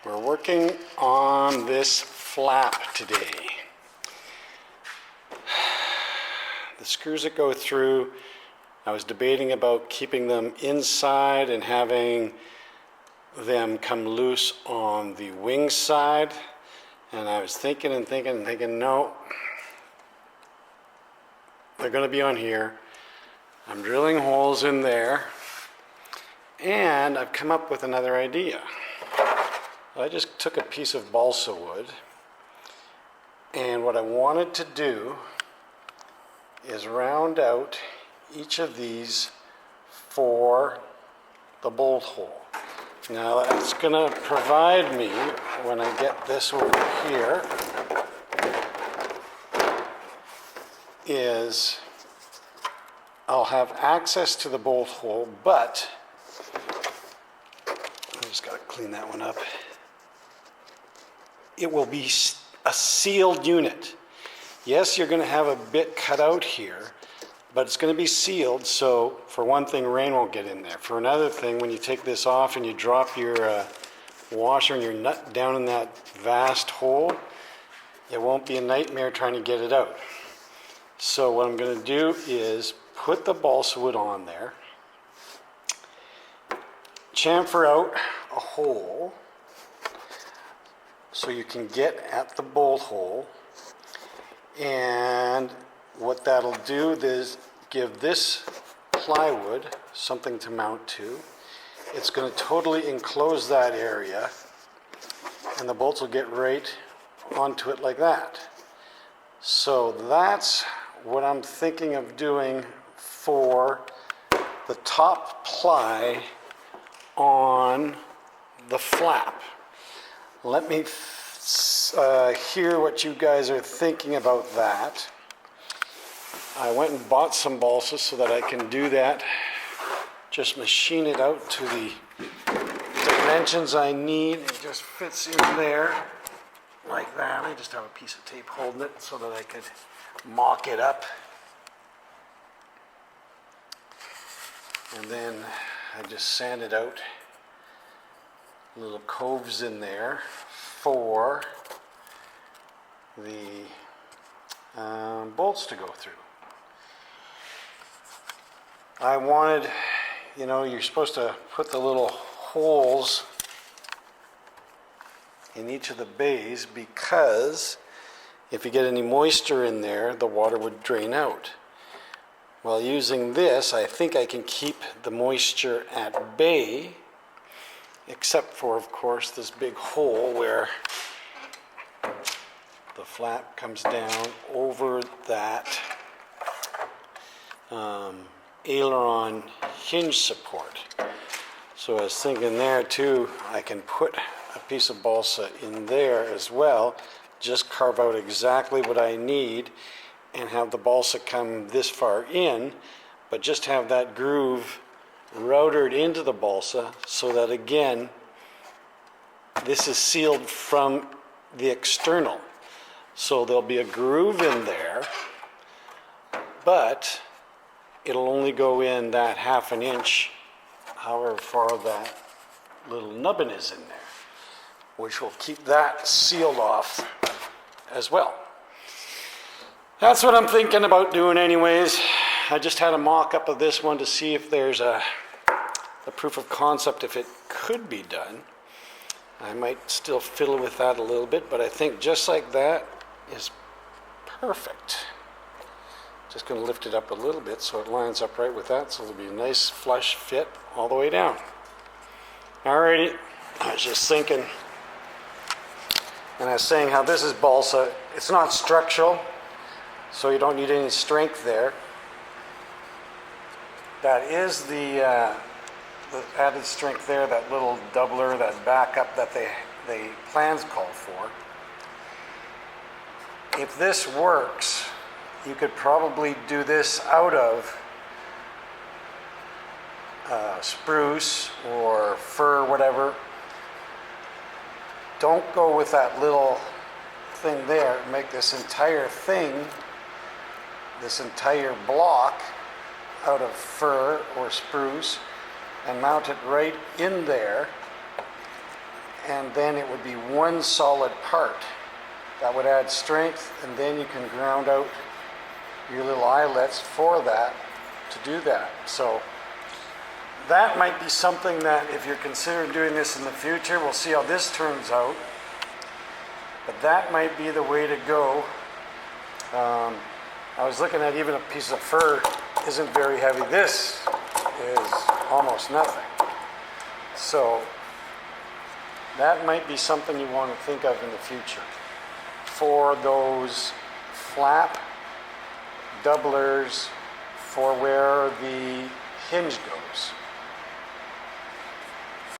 We're working on this flap today. The screws that go through, I was debating about keeping them inside and having them come loose on the wing side. And I was thinking, no, they're going to be on here. I'm drilling holes in there. And I've come up with another idea. I just took a piece of balsa wood, and what I wanted to do is round out each of these for the bolt hole. Now that's going to provide me, when I get this over here, is I'll have access to the bolt hole, but I just got to clean that one up. It will be a sealed unit. Yes, you're going to have a bit cut out here, but it's going to be sealed, so for one thing, rain won't get in there. For another thing, when you take this off and you drop your washer and your nut down in that vast hole, it won't be a nightmare trying to get it out. So what I'm going to do is put the balsa wood on there, chamfer out a hole so you can get at the bolt hole, and what that'll do is give this plywood something to mount to. It's going to totally enclose that area, and the bolts will get right onto it like that. So that's what I'm thinking of doing for the top ply on the flap. Let me hear what you guys are thinking about that. I went and bought some balsa so that I can do that. Just machine it out to the dimensions I need. It just fits in there like that. I just have a piece of tape holding it so that I could mock it up. And then I just sand it out. Little coves in there for the bolts to go through. I wanted, you're supposed to put the little holes in each of the bays because if you get any moisture in there, the water would drain out. Well, using this, I think I can keep the moisture at bay, except for, of course, this big hole where the flap comes down over that aileron hinge support. So I was thinking there too, I can put a piece of balsa in there as well, just carve out exactly what I need and have the balsa come this far in, but just have that groove routed into the balsa so that, again, this is sealed from the external. So there'll be a groove in there, but it'll only go in that half an inch, however far that little nubbin is in there, which will keep that sealed off as well. That's what I'm thinking about doing anyways. I just had a mock-up of this one to see if there's a proof of concept if it could be done. I might still fiddle with that a little bit, but I think just like that is perfect. Just going to lift it up a little bit so it lines up right with that, so it'll be a nice flush fit all the way down. Alrighty, I was just thinking, and I was saying how this is balsa. It's not structural, so you don't need any strength there. That is the added strength there, that little doubler, that backup that the plans call for. If this works, you could probably do this out of spruce or fir, whatever. Don't go with that little thing there. Make this entire thing, this entire block out of fir or spruce, and mount it right in there and then it would be one solid part. That would add strength, and then you can ground out your little eyelets for that to do that. So that might be something that if you're considering doing this in the future, we'll see how this turns out. But that might be the way to go. I was looking at even a piece of fur isn't very heavy. This is almost nothing. So that might be something you want to think of in the future for those flap doublers for where the hinge goes.